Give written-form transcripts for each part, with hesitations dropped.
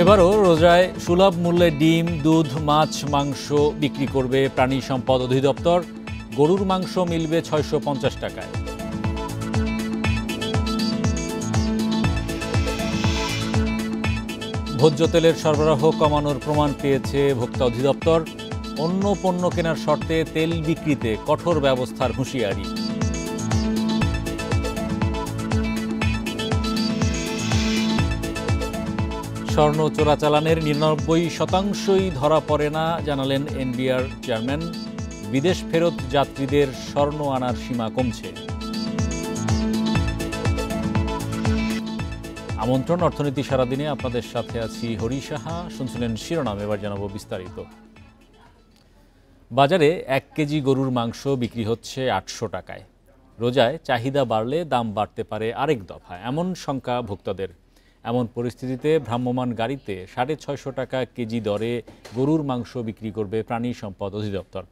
এবারও রোজায় সুলভ মূল্যে ডিম, দুধ, মাছ, মাংস বিক্রি করবে প্রাণী সম্পদ অধিদপ্তর। গরুর মাংস মিলবে ৬৫০ টাকায়। ভোজ্য তেলের সরবরাহ কমানোর প্রমাণ পেয়েছে ভোক্তা অধিদপ্তর। অন্য পণ্য কেনার শর্তে তেল বিক্রিতে কঠোর ব্যবস্থার হুঁশিয়ারি। স্বর্ণ চোরাচালানের ৯৯% ধরা পড়ে না, জানালেন এনবিআর চেয়ারম্যান। বিদেশ ফেরত যাত্রীদের স্বর্ণ আনার সীমা কমছে। আমন্ত্রণ অর্থনীতি সারাদিনে, আপনাদের সাথে আছি হরি সাহা। শুনছিলেন শিরোনাম, এবার জানাবো বিস্তারিত। বাজারে ১ কেজি গরুর মাংস বিক্রি হচ্ছে ৮০০ টাকায়। রোজায় চাহিদা বাড়লে দাম বাড়তে পারে আরেক দফা, এমন শঙ্কা ভোক্তাদের। এমন পরিস্থিতিতে ভ্রাম্যমাণ গাড়িতে ৬৫০ টাকা কেজি দরে গরুর মাংস বিক্রি করবে প্রাণী সম্পদ অধিদপ্তর।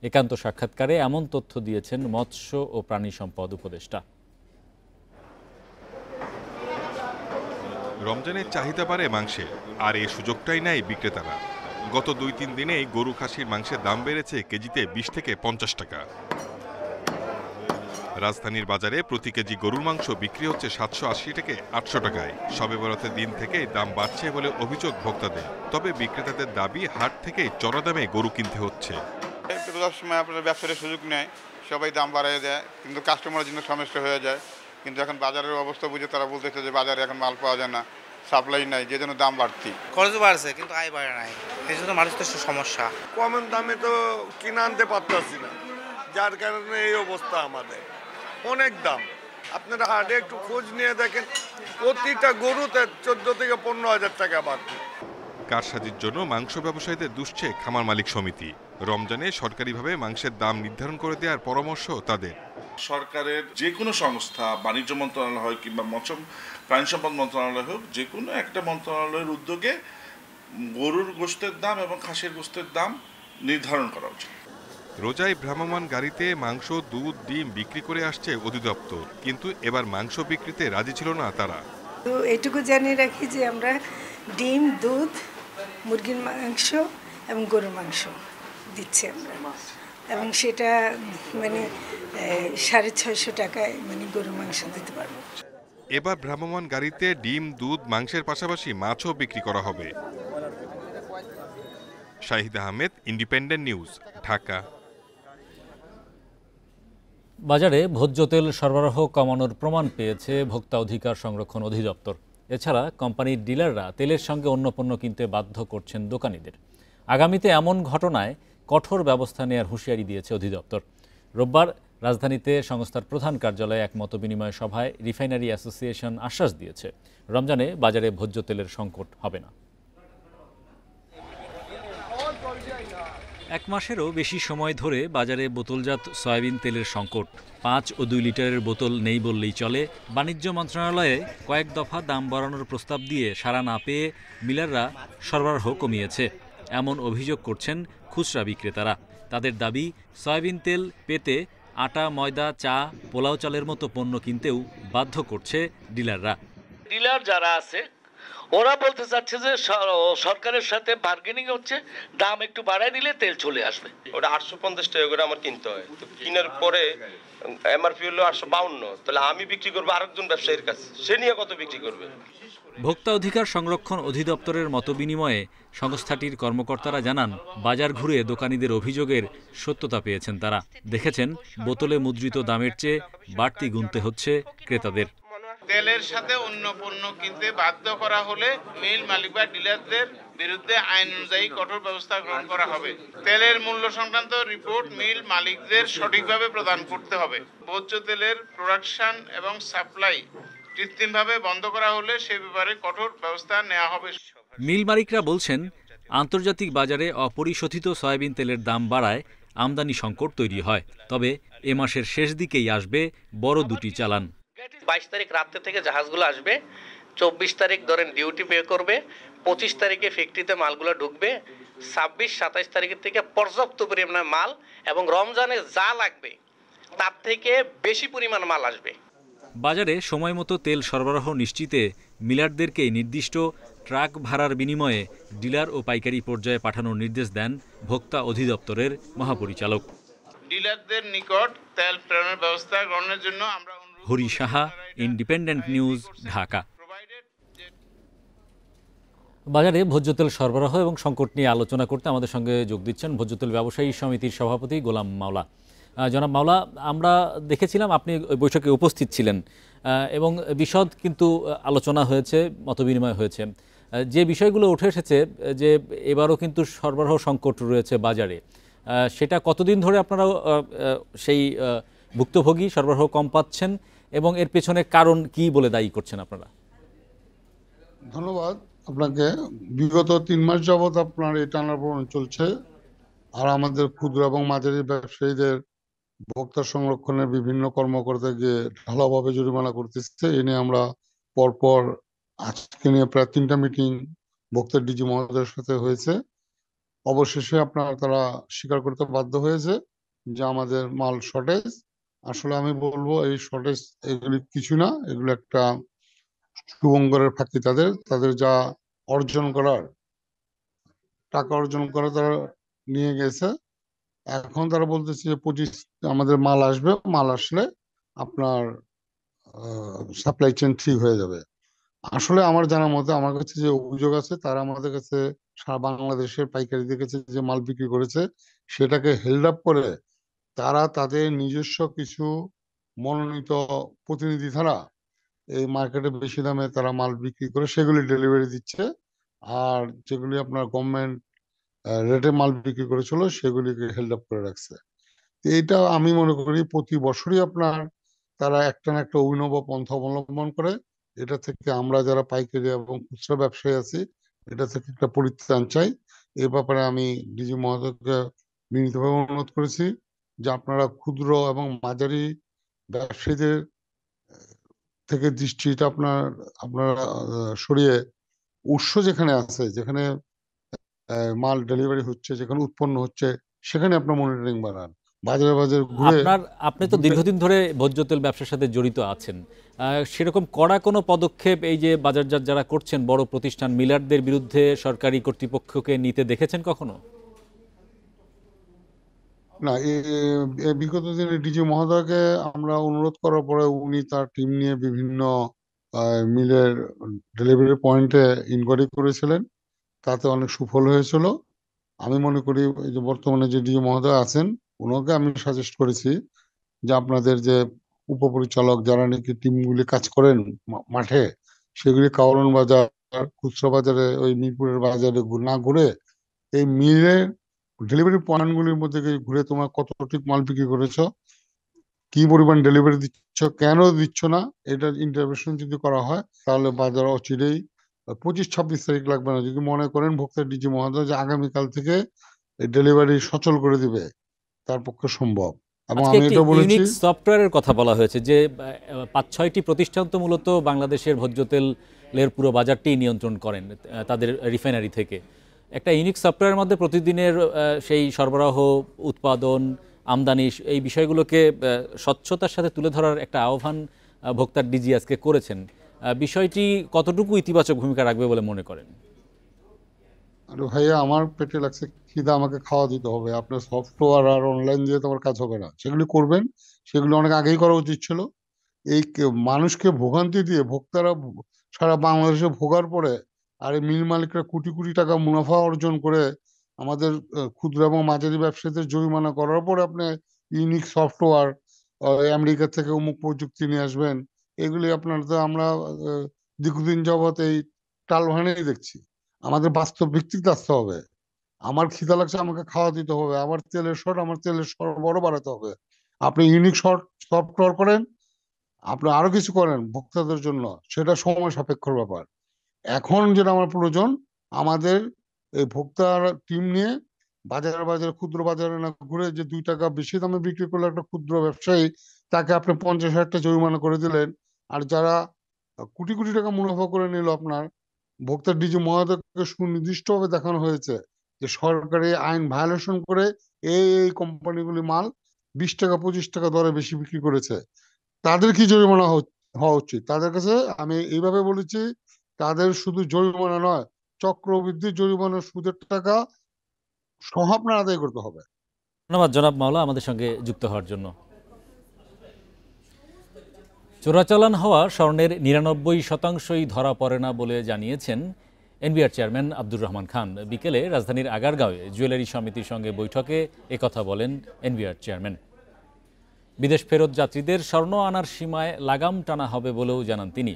একান্ত সাক্ষাৎকারে এমন তথ্য দিয়েছেন মৎস্য ও প্রাণী সম্পদ উপদেষ্টা। রমজানের চাহিদা বাড়ে মাংসে, আর এই সুযোগটাই নেয় বিক্রেতারা। গত ২-৩ দিনেই গরু খাসির মাংসের দাম বেড়েছে কেজিতে ২০ থেকে ৫০ টাকা। রাজধানীর বাজারে প্রতি কেজি গরুর মাংস বিক্রি হচ্ছে ৭৮০ থেকে ৮০০ টাকায়। শবে বরাতের দিন থেকেই দাম বাড়ছে বলে অভিযোগ ভোক্তাদের। তবে বিক্রেতাদের দাবি, হাট থেকে চড়া দামে গরু কিনতে হচ্ছে। রোজার সময় আপনার ব্যবসার সুযোগ নেয়, সবাই দাম বাড়াই দেয়, কিন্তু কাস্টমারের জন্য সমস্যা হয়ে যায়। কিন্তু এখন বাজারের অবস্থা বুঝে তারা বলতেছে যে বাজারে এখন মাল পাওয়া যায় না, সাপ্লাই নাই, যে জন্য দাম বাড়তি। খরচ বাড়ছে কিন্তু আয় বাড়ে নাই, এই জন্য মানুষ তো সমস্যা। কম দামে তো কিনে আনতে পারতেছি না, যার কারণে এই অবস্থা। আমাদের অনেক দাম, আপনারা হাটে একটু খোঁজ নিয়ে দেখেন, প্রতিটা গরুতে ১৪ থেকে ১৫,০০০ টাকা বাড়তি। কারসাজির জন্য মাংস ব্যবসায়ীদের দুষছে খামার মালিক সমিতি। রমজানে সরকারিভাবে মাংসের দাম নির্ধারণ করে দেওয়ার পরামর্শ তাদের। সরকারের যে কোনো সংস্থা, বাণিজ্য মন্ত্রণালয় হয় কিংবা মৎস্য প্রাণী সম্পদ মন্ত্রণালয় হোক, যে কোনো একটা মন্ত্রণালয়ের উদ্যোগে গরুর গোশতের দাম এবং খাসির গোশতের দাম নির্ধারণ করা উচিত। রোজায় ভ্রাম্যমাণ গাড়িতে মাংস, দুধ, ডিম বিক্রি করে আসছে অধিদপ্তর, কিন্তু এবার মাংস বিক্রিতে রাজি ছিল না তারা। তো এটুকু জানিয়ে রাখি যে আমরা ডিম, দুধ, মুরগির মাংস এবং গরুর মাংস দিচ্ছি আমরা, এবং সেটা মানে ৬৫০ টাকায় মানে গরুর মাংস দিতে পারবো। এবার ভ্রাম্যমাণ গাড়িতে ডিম, দুধ, মাংসের পাশাপাশি মাছও বিক্রি করা হবে। Shahid Ahmed, independent news, Dhaka. বাজারে ভোজ্য তেল সরবরাহ কমানোর প্রমাণ পেয়েছে ভোক্তা অধিকার সংরক্ষণ অধিদপ্তর। এছাড়া কোম্পানির ডিলাররা তেলের সঙ্গে অন্য পণ্য কিনতে বাধ্য করছেন দোকানিদের। আগামীতে এমন ঘটনায় কঠোর ব্যবস্থা নেওয়ার হুঁশিয়ারি দিয়েছে অধিদপ্তর। রোববার রাজধানীতে সংস্থার প্রধান কার্যালয়ে এক মতবিনিময় সভায় রিফাইনারি অ্যাসোসিয়েশন আশ্বাস দিয়েছে, রমজানে বাজারে ভোজ্য তেলের সংকট হবে না। ১ মাসেরও বেশি সময় ধরে বাজারে বোতলজাত সয়াবিন তেলের সংকট। ৫ ও ২ লিটারের বোতল নেই বললেই চলে। বাণিজ্য মন্ত্রণালয়ে কয়েক দফা দাম বাড়ানোর প্রস্তাব দিয়ে সাড়া না পেয়ে মিলাররা সরবরাহ কমিয়েছে, এমন অভিযোগ করছেন খুচরা বিক্রেতারা। তাদের দাবি, সয়াবিন তেল পেতে আটা, ময়দা, চা, পোলাও চালের মতো পণ্য কিনতেও বাধ্য করছে ডিলাররা। ডিলার যারা আছে ওরা বলতে চাচ্ছে যে সরকারের সাথে বার্গেনিং হচ্ছে, দাম একটু বাড়ায় দিলে তেল চলে আসবে। ওটা ৮৫০ টাকা করে আমার কিনতে হয়, তো কেনার পরে এমআরপি হলো ৮৫২, তাহলে আমি বিক্রি করবো আরেকজন ব্যবসায়ীর কাছে, সে নিয়ে কত বিক্রি করবে? ভোক্তা অধিকার সংরক্ষণ অধিদপ্তরের মতবিনিময়ে সংস্থাটির কর্মকর্তারা জানান, বাজার ঘুরে দোকানীদের অভিযোগের সত্যতা পেয়েছেন তারা। দেখেছেন বোতলে মুদ্রিত দামের চেয়ে বাড়তি গুনতে হচ্ছে ক্রেতাদের। তেলের সাথে অন্য পণ্য কিনতে বাধ্য করা হলে মিল মালিক বা ডিলারদের বিরুদ্ধে আইন অনুযায়ী কঠোর ব্যবস্থা গ্রহণ করা হবে। তেলের মূল্য সংক্রান্ত রিপোর্ট মিল মালিকদের সঠিকভাবে প্রদান করতে হবে। ভোজ্য তেলের প্রোডাকশন এবং সাপ্লাই কৃত্রিমভাবে বন্ধ করা হলে সে ব্যাপারে কঠোর ব্যবস্থা নেওয়া হবে। মিল মালিকরা বলছেন, আন্তর্জাতিক বাজারে অপরিশোধিত সয়াবিন তেলের দাম বাড়ায় আমদানি সংকট তৈরি হয়। তবে এ মাসের শেষ দিকেই আসবে বড় দুটি চালান। ২২ তারিখ রাত্রে থেকে জাহাজগুলো আসবে, ২৪ তারিখ ধরেন ডিউটি পে করবে, ২৫ তারিখে ফ্যাক্টরিতে মালগুলো ঢুকবে, ২৬-২৭ তারিখের থেকে পর্যাপ্ত পরিমাণে মাল এবং রমজানে যা লাগবে তার থেকে বেশি পরিমাণ মাল আসবে। বাজারে সময়মতো তেল সরবরাহ নিশ্চিতে মিলারদেরকেই নির্দিষ্ট ট্রাক ভাড়ার বিনিময়ে ডিলার ও পাইকারি পর্যায়ে পাঠানোর নির্দেশ দেন ভোক্তা অধিদপ্তরের মহাপরিচালক। ডিলারদের নিকট তেল প্রেরণের ব্যবস্থা গ্রহণের জন্য আমরা হরি সাহা, ইন্ডিপেন্ডেন্ট নিউজ, ঢাকা। বাজারে ভোজ্য তেল সরবরাহ এবং সংকট নিয়ে আলোচনা করতে আমাদের সঙ্গে যোগ দিচ্ছেন ভোজ্য তেল ব্যবসায়ী সমিতির সভাপতি গোলাম মাওলা। জনাব মাওলা, আমরা দেখেছিলাম আপনি ওই বৈঠকে উপস্থিত ছিলেন এবং বিশদ কিন্তু আলোচনা হয়েছে, মতবিনিময় হয়েছে। যে বিষয়গুলো উঠে এসেছে যে এবারও কিন্তু সরবরাহ সংকট রয়েছে বাজারে, সেটা কতদিন ধরে আপনারা সেই ভুক্তভোগী সরবরাহ কম পাচ্ছেন এবং এর পেছনে কারণ কি বলে দায়ী করছেন আপনারা? ধন্যবাদ আপনাকে। বিগত 3 মাস যাবৎ আপনার এই টানাপোড়েন চলছে, আর আমাদের ক্ষুদ্র এবং মাঝারি ব্যবসায়ীদের ভোক্তা সংরক্ষণের বিভিন্ন কর্মকর্তা গিয়ে ঢালাওভাবে জরিমানা করতেছে। এ নিয়ে আমরা পরপর আজকে নিয়ে প্রায় 3টা মিটিং ভোক্তা ডিজি মহোদয়ের সাথে হয়েছে। অবশেষে আপনার তারা স্বীকার করতে বাধ্য হয়েছে যে আমাদের মাল শর্টেজ। আসলে আমি বলবো এই শর্টেজ এগুলি কিছু না, এগুলো একটা শুভঙ্করের ফাঁকি। তাদের যা অর্জন করার, টাকা অর্জন করা তারা নিয়ে গেছে। এখন তারা বলতেছে যে আমাদের মাল আসবে, মাল আসলে আপনার সাপ্লাই চেইন ঠিক হয়ে যাবে। আসলে আমার জানা মতে আমার কাছে যে অভিযোগ আছে, তারা আমাদের কাছে সারা বাংলাদেশের পাইকারিদের কাছে যে মাল বিক্রি করেছে সেটাকে হেল্ড আপ করে তারা তাদের নিজস্ব কিছু মনোনীত প্রতিনিধি ছাড়া এই মার্কেটে বেশি দামে তারা মাল বিক্রি করে সেগুলি ডেলিভারি দিচ্ছে, আর যেগুলি আপনার গভর্নমেন্ট রেটে মাল বিক্রি করেছিল সেগুলিকে হেল্ড আপ করে রাখছে। এইটা আমি মনে করি প্রতি বছরই আপনার তারা একটা না একটা অভিনব পন্থা অবলম্বন করে। এটা থেকে আমরা যারা পাইকারি এবং খুচরা ব্যবসায়ী আছি এটা থেকে একটা পরিত্রাণ চাই। এ ব্যাপারে আমি ডিজি মহোদয়কে বিনীতভাবে অনুরোধ করেছি যে আপনারা ক্ষুদ্র এবং মাঝারি ব্যবসায়ীদের থেকে দৃষ্টিটা আপনারা সরিয়ে উৎস যেখানে আছে, যেখানে মাল ডেলিভারি হচ্ছে, যেখানে উৎপন্ন হচ্ছে সেখানে আপনার মনিটরিং বাড়ান। বাজারে বাজারে ঘুরে আপনি তো দীর্ঘদিন ধরে ভোজ্য তেল ব্যবসার সাথে জড়িত আছেন, সেরকম কড়া কোনো পদক্ষেপ এই যে বাজারজাত যারা করছেন বড় প্রতিষ্ঠান মিলারদের বিরুদ্ধে সরকারি কর্তৃপক্ষকে নিতে দেখেছেন কখনো? না, বিগত দিনে ডিজি মহোদয়কে আমরা অনুরোধ করার পরে উনি তার টিম নিয়ে বিভিন্ন মিলের ডেলিভারি পয়েন্টে ইনকোয়ারি করেছিলেন, তাতে অনেক সুফল হয়েছিল। আমি মনে করি যে বর্তমানে যে ডিজি মহোদয় আছেন ওনাকে আমি সাজেস্ট করেছি যে আপনাদের যে উপপরিচালক যারা নাকি টিমগুলি কাজ করেন মাঠে, সেগুলি কাওরান বাজার, খুচরা বাজারে, ওই মিরপুরের বাজারে না ঘুরে এই মিলের ডেলিভারি পয়েন্টগুলির মধ্যে ঘুরে তোমার কতটি মাল বিক্রি করেছো, কি পরিমাণ ডেলিভারি দিচ্ছ, কেন দিচ্ছ না, এটার ইন্টারভেনশন যদি করা হয় তাহলে বাজার অচিরেই 25-26 তারিখ লাগবে না, যদি মনে করেন ভোক্তা ডিজি মহোদয় যে আগামীকাল থেকে ডেলিভারি সচল করে দিবে, তার পক্ষে সম্ভব। এবং আমি এটা বলেছি সফটওয়্যারের কথা বলা হয়েছে যে 5-6টি প্রতিষ্ঠান তো মূলত বাংলাদেশের ভোজ্য তেলের পুরো বাজারটি নিয়ন্ত্রণ করেন তাদের রিফাইনারি থেকে। একটা ইউনিক সফটওয়্যারের মধ্যে প্রতিদিনের সেই সরবরাহ, উৎপাদন, আমদানি এই বিষয়গুলোকে স্বচ্ছতার সাথে তুলে ধরার একটা আহ্বান ভোক্তার ডিজি আজকে করেছেন। বিষয়টি কতটুকু ইতিবাচক ভূমিকা রাখবে বলে মনে করেন? আরে ভাইয়া, আমার পেটে লাগছে খিদা, আমাকে খাওয়া দিতে হবে। আপনার সফটওয়্যার আর অনলাইন দিয়ে তোমার কাজ হবে না, সেগুলি করবেন, সেগুলো অনেক আগেই করা উচিত ছিল। এই মানুষকে ভোগান্তি দিয়ে ভোক্তারা সারা বাংলাদেশে ভোগার পরে আর এই মিল মালিকরা কোটি কোটি টাকা মুনাফা অর্জন করে আমাদের ক্ষুদ্র এবং মাঝারি ব্যবসায়ীদের জরিমানা করার পরে আপনি ইউনিক সফটওয়্যার আমেরিকা থেকে অমুক প্রযুক্তি নিয়ে আসবেন, এগুলি আপনার তো আমরা দীর্ঘদিন যাবৎ এই টালভানেই দেখছি। আমাদের বাস্তব ভিত্তিতে আসতে হবে। আমার খিদা লাগছে, আমাকে খাওয়া দিতে হবে। আমার তেলের শর্ট, আমার তেলের বড় বাড়াতে হবে। আপনি ইউনিক সফটওয়্যার করেন, আপনি আরো কিছু করেন ভোক্তাদের জন্য, সেটা সময় সাপেক্ষর ব্যাপার। এখন যেটা আমার প্রয়োজন, আমাদের এই ভোক্তার টিম নিয়ে বাজারে বাজারে ক্ষুদ্র বাজারে না ঘুরে যে 2 টাকা বেশি দামে বিক্রি করলে একটা ক্ষুদ্র ব্যবসায়ী, তাকে আপনি 50,000 টাকা জরিমানা করে দিলেন। আর যারা কোটি কোটি টাকা মুনাফা করে নিল, আপনার ভোক্তার ডিজি মহোদয়কে সুনির্দিষ্টভাবে দেখানো হয়েছে যে সরকারি আইন ভায়োলেশন করে এই কোম্পানিগুলি মাল 20 টাকা 25 টাকা দরে বেশি বিক্রি করেছে, তাদের কি জরিমানা হওয়া উচিত। তাদের কাছে আমি এইভাবে বলেছি তাদের শুধু জরিমানা নয়, চক্রবৃদ্ধি জরিমানা, সুদের টাকা সহ আপনার আদায় করতে হবে। ধন্যবাদ জনাব মাওলা আমাদের সঙ্গে যুক্ত হওয়ার জন্য। চোরাচালান হওয়া স্বর্ণের ৯৯% ধরা পড়ে না বলে জানিয়েছেন এনবিআর চেয়ারম্যান আব্দুর রহমান খান। বিকেলে রাজধানীর আগারগাঁওয়ে জুয়েলারি সমিতির সঙ্গে বৈঠকে একথা বলেন এনবিআর চেয়ারম্যান। বিদেশ ফেরত যাত্রীদের স্বর্ণ আনার সীমায় লাগাম টানা হবে বলেও জানান তিনি।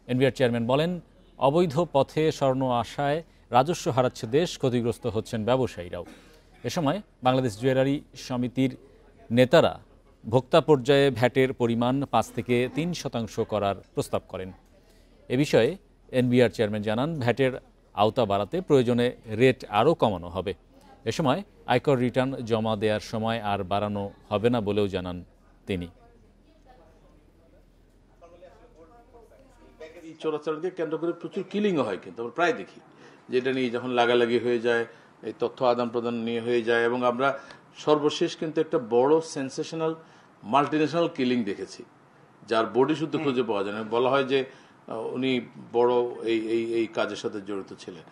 এনবিআর চেয়ারম্যান বলেন, অবৈধ পথে স্বর্ণ আসায় রাজস্ব হারাচ্ছে দেশ, ক্ষতিগ্রস্ত হচ্ছেন ব্যবসায়ীরাও। এ সময় বাংলাদেশ জুয়েলারি সমিতির নেতারা ভোক্তা পর্যায়ে ভ্যাটের পরিমাণ ৫ থেকে ৩% করার প্রস্তাব করেন। এ বিষয়ে এনবিআর চেয়ারম্যান জানান, ভ্যাটের আওতা বাড়াতে প্রয়োজনে রেট আরও কমানো হবে। এ সময় আয়কর রিটার্ন জমা দেওয়ার সময় আর বাড়ানো হবে না বলেও জানান তিনি। চোরাচালানকে কেন্দ্র করে প্রচুর কিলিংও হয়, কিন্তু আমরা প্রায় দেখি যেটা নিয়ে যখন লাগালাগি হয়ে যায়, এই তথ্য আদান প্রদান নিয়ে হয়ে যায়। এবং আমরা সর্বশেষ কিন্তু একটা বড় সেন্সেশনাল মাল্টিনেশনাল কিলিং দেখেছি, যার বডি শুদ্ধ খুঁজে পাওয়া যায় না। বলা হয় যে উনি বড় এই কাজের সাথে জড়িত ছিলেন।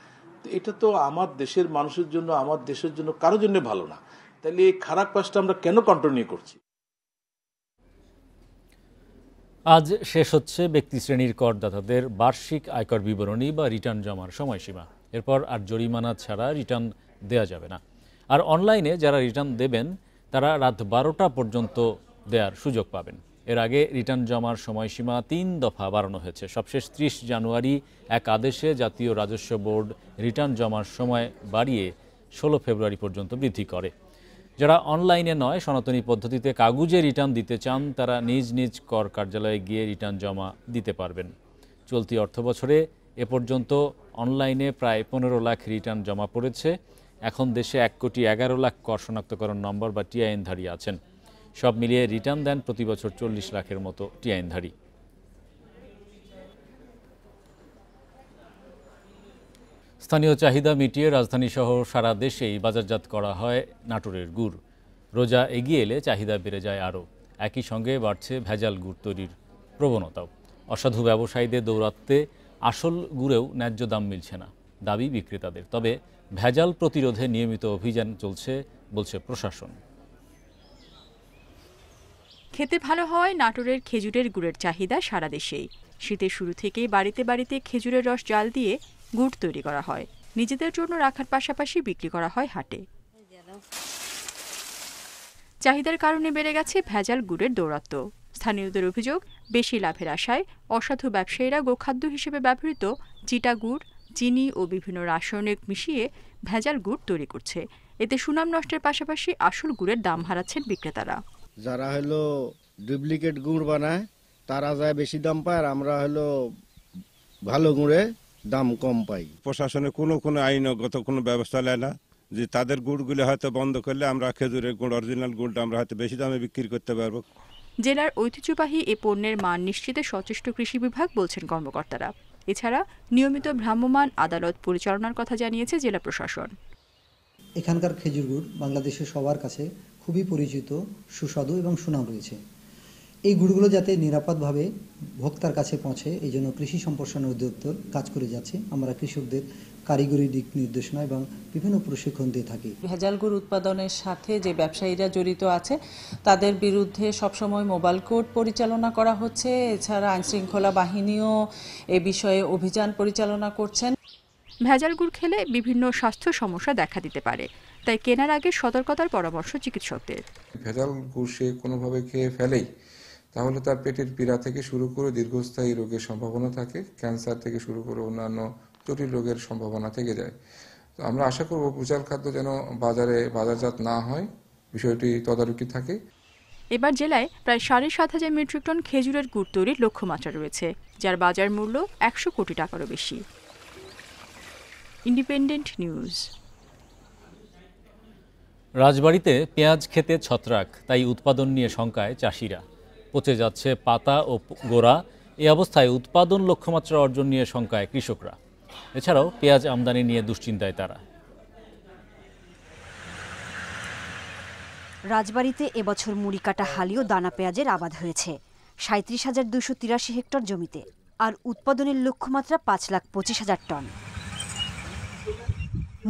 এটা তো আমার দেশের মানুষের জন্য, আমার দেশের জন্য কারোর জন্য ভালো না। তাহলে এই খারাপ কাজটা আমরা কেন কন্টিনিউ করছি? আজ শেষ হচ্ছে ব্যক্তি শ্রেণীর করদাতাদের বার্ষিক আয়কর বিবরণী বা রিটার্ন জমার সময়সীমা। এরপর আর জরিমানা ছাড়া রিটার্ন দেওয়া যাবে না। আর অনলাইনে যারা রিটার্ন দেবেন তারা রাত 12টা পর্যন্ত দেওয়ার সুযোগ পাবেন। এর আগে রিটার্ন জমার সময়সীমা 3 দফা বাড়ানো হয়েছে। সবশেষ 30 জানুয়ারি এক আদেশে জাতীয় রাজস্ব বোর্ড রিটার্ন জমার সময় বাড়িয়ে 16 ফেব্রুয়ারি পর্যন্ত বৃদ্ধি করে। যারা অনলাইনে নয়, সনাতনী পদ্ধতিতে কাগজে রিটার্ন দিতে চান, তারা নিজ নিজ কর কার্যালয়ে গিয়ে রিটার্ন জমা দিতে পারবেন। চলতি অর্থবছরে এ পর্যন্ত অনলাইনে প্রায় 15 লাখ রিটার্ন জমা পড়েছে। এখন দেশে 1,11 লাখ কর শনাক্তকরণ নম্বর বা টিআইএনধারী আছেন। সব মিলিয়ে রিটার্ন দেন প্রতি বছর 40 লাখের মতো টিআইএনধারী। স্থানীয় চাহিদা মিটিয়ে রাজধানীসহ সারা দেশেই বাজারজাত করা হয় নাটোরের গুড়। রোজা এগিয়ে এলে চাহিদা বেড়ে যায় আরও। একই সঙ্গে বাড়ছে ভেজাল গুড় তৈরির প্রবণতাও। অসাধু ব্যবসায়ীদের দৌরাত্মে আসল গুড়েও ন্যায্য দাম মিলছে না, দাবি বিক্রেতাদের। তবে ভেজাল প্রতিরোধে নিয়মিত অভিযান চলছে বলছে প্রশাসন। খেতে ভালো হয় নাটোরের খেজুরের গুড়ের চাহিদা সারা দেশেই। শীতের শুরু থেকেই বাড়িতে বাড়িতে খেজুরের রস জাল দিয়ে গুড় তৈরি করা হয়। নিজেদের জন্য রাখার পাশাপাশি বিক্রি করা হয় হাটে। চাহিদার কারণে বেড়ে গেছে ভেজাল গুড়ের দৌরাত্ম্য। স্থানীয়দের অভিযোগ, বেশি লাভের আশায় অসাধু ব্যবসায়ীরা গোখাদ্য হিসেবে ব্যবহৃত চিটা গুড়, চিনি ও বিভিন্ন রাসায়নিক মিশিয়ে ভেজাল গুড় তৈরি করছে। এতে সুনাম নষ্টের পাশাপাশি আসল গুড়ের দাম হারাচ্ছেন বিক্রেতারা। যারা হলো ডুপ্লিকেট গুড় বানায় তারা যায় বেশি দাম পায়, আর আমরা হলো ভালো গুড়ে দাম কম পাই। প্রশাসনে কোনো আইনগত কোনো ব্যবস্থা নেয় না যে তাদের গুড়গুলো হয়তো বন্ধ করলে আমরা খেজুরের গুড়, অরিজিনাল গুড়টা আমরা হয়তো বেশি দামে বিক্রি করতে পারবো। জেলার ঐতিহ্যবাহী এ পণ্যের মান নিশ্চিতে সচেষ্ট কৃষি বিভাগ বলছেন কর্মকর্তারা। এছাড়া নিয়মিত ভ্রাম্যমাণ আদালত পরিচালনার কথা জানিয়েছে জেলা প্রশাসন। এখানকার খেজুর গুড় বাংলাদেশের সবার কাছে খুবই পরিচিত, সুস্বাদু এবং সুনাম রয়েছে। এই গুড়গুলো যাতে নিরাপদভাবে ভোক্তার কাছে পৌঁছে, এই জন্য কৃষি সম্প্রসারণ অধিদপ্তর কাজ করে যাচ্ছে। আমরা কৃষকদের কারিগরি দিক নির্দেশনা এবং বিভিন্ন প্রশিক্ষণ দিয়ে থাকি। ভেজাল গুড় উৎপাদনের সাথে যে ব্যবসায়ীরা জড়িত আছে তাদের বিরুদ্ধে সবসময় মোবাইল কোর্ট পরিচালনা করা হচ্ছে। এছাড়া আইনশৃঙ্খলা বাহিনীও এ বিষয়ে অভিযান পরিচালনা করছেন। ভেজাল গুড় খেলে বিভিন্ন স্বাস্থ্য সমস্যা দেখা দিতে পারে, তাই কেনার আগে সতর্কতার পরামর্শ চিকিৎসকদের। ভেজাল গুড় সে কোনোভাবে খেয়ে ফেলেই তাহলে তার পেটের পীড়া থেকে শুরু করে দীর্ঘস্থায়ী রোগের সম্ভাবনা থাকে, ক্যান্সার থেকে শুরু করে অন্যান্য জটিল রোগের সম্ভাবনা থেকে যায়। তো আমরা আশা করব ভেজাল খাদ্য যেন বাজারজাত না হয়, বিষয়টি তদারকি থাকে। এবার জেলায় প্রায় 7,500 মেট্রিক টন খেজুরের গুড় তৈরির লক্ষ্যমাত্রা রয়েছে, যার বাজার মূল্য 100 কোটি টাকারও বেশি। Independent news. রাজবাড়ীতে পেঁয়াজ খেতে ছত্রাক, তাই উৎপাদন নিয়ে শঙ্কায় চাষিরা। পচে যাচ্ছে পাতা ও গোড়া। এই অবস্থায় উৎপাদন লক্ষ্যমাত্রা অর্জন নিয়ে শঙ্কায় কৃষকরা। এছাড়াও পেঁয়াজ আমদানি নিয়ে দুশ্চিন্তায় তারা। রাজবাড়ীতে এবছর মুড়ি কাটা হালি ও দানা পেঁয়াজের আবাদ হয়েছে 37,283 হেক্টর জমিতে। আর উৎপাদনের লক্ষ্যমাত্রা 5,25,000 টন।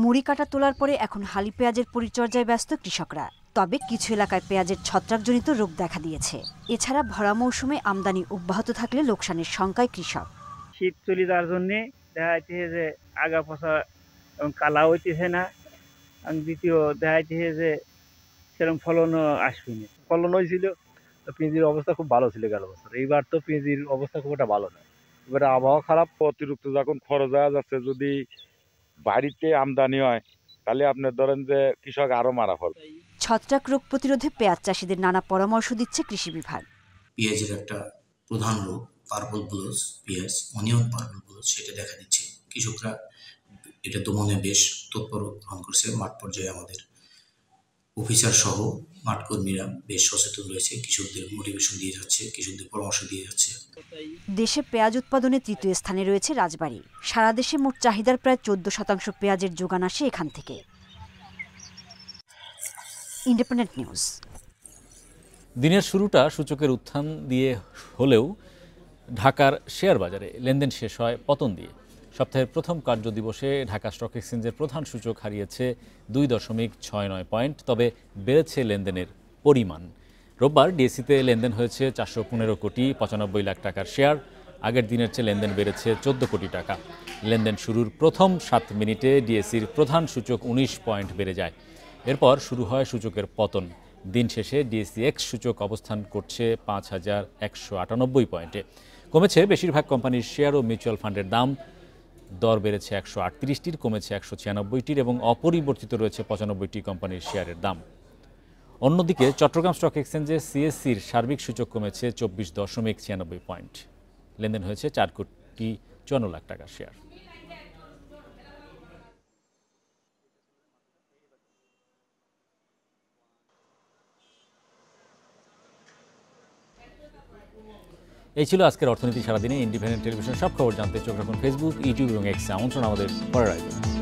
মুড়ি কাটা তোলার পরে এখন হালি পেঁয়াজের পরিচর্যায় ব্যস্ত কৃষকরা। তবে কিছু এলাকায় পেঁয়াজের ছত্রাকজনিত রোগ দেখা দিয়েছে। এছাড়া ভরা মৌসুমে আমদানি অব্যাহত থাকলে লোকসানের শঙ্কায় কৃষক। শীত চলে যাওয়ার জন্য দেখা যাচ্ছে যে আগা পচা এবং কালা হইতেছে না, দ্বিতীয় দেখা যাচ্ছে যে সেরকম ফলনও আসবে না। ফলন হয়েছিল, পেঁয়াজির অবস্থা খুব ভালো ছিল গেল বছর। এইবার তো পেঁয়াজির অবস্থা খুব একটা ভালো না। এবারে আবহাওয়া খারাপ, অতিরিক্ত যখন খরচ হয়ে যাচ্ছে, যদি বাড়িতে আমদানি হয় তাহলে আপনার ধরেন যে কৃষক আরো মারা ফল। ছত্রাক রোগ প্রতিরোধে পেঁয়াজ চাষিদের নানা পরামর্শ দিচ্ছে কৃষি বিভাগ। পেঁয়াজের একটা প্রধান রোগ পার্পল ব্লুজ, পেঁয়াজ অনিয়ন পার্পল ব্লুজ, সেটা দেখা দিচ্ছে। কৃষকরা এটা দমনে বেশ তৎপর গ্রহণ করছে। মাঠ পর্যায়ে আমাদের অফিসার সহ মাঠ কর্মীরা বেশ সচেতন রয়েছে, কৃষকদের মোটিভেশন দিয়ে যাচ্ছে, কৃষকদের পরামর্শ দিয়ে যাচ্ছে। দেশে পেঁয়াজ উৎপাদনে তৃতীয় স্থানে রয়েছে রাজবাড়ী। সারা দেশে মোট চাহিদার প্রায় 14% পেঁয়াজের যোগান আসে এখান থেকে। Independent news. দিনের শুরুটা সূচকের উত্থান দিয়ে হলেও ঢাকার শেয়ার বাজারে লেনদেন শেষ হয় পতন দিয়ে। সপ্তাহের প্রথম কার্যদিবসে ঢাকা স্টক এক্সচেঞ্জের প্রধান সূচক হারিয়েছে 2.69 পয়েন্ট, তবে বেড়েছে লেনদেনের পরিমাণ। রোববার ডিএসইতে লেনদেন হয়েছে 415 কোটি 95 লাখ টাকার শেয়ার। আগের দিনের চেয়ে লেনদেন বেড়েছে 14 কোটি টাকা। লেনদেন শুরুর প্রথম 7 মিনিটে ডিএসইর প্রধান সূচক 19 পয়েন্ট বেড়ে যায়। এরপর শুরু হয় সূচকের পতন। দিন শেষে ডিএসইএক্স সূচক অবস্থান করছে 5,198 পয়েন্টে। কমেছে বেশিরভাগ কোম্পানির শেয়ার ও মিউচুয়াল ফান্ডের দাম। দর বেড়েছে 138টির, কমেছে 196টির এবং অপরিবর্তিত রয়েছে 95টি কোম্পানির শেয়ারের দাম। অন্যদিকে চট্টগ্রাম স্টক এক্সচেঞ্জে সিএসসির সার্বিক সূচক কমেছে 24.96 পয়েন্ট। লেনদেন হয়েছে 4,54 লাখ টাকার শেয়ার। এই ছিল আজকের অর্থনীতি সারাদিনে। ইন্ডিপেন্ডেন্ট টেলিভিশন সব খবর জানতে চোখ রাখুন ফেসবুক, ইউটিউব এবং এক্সে। আমন্ত্রণ আমাদের পরের আয়োজনে।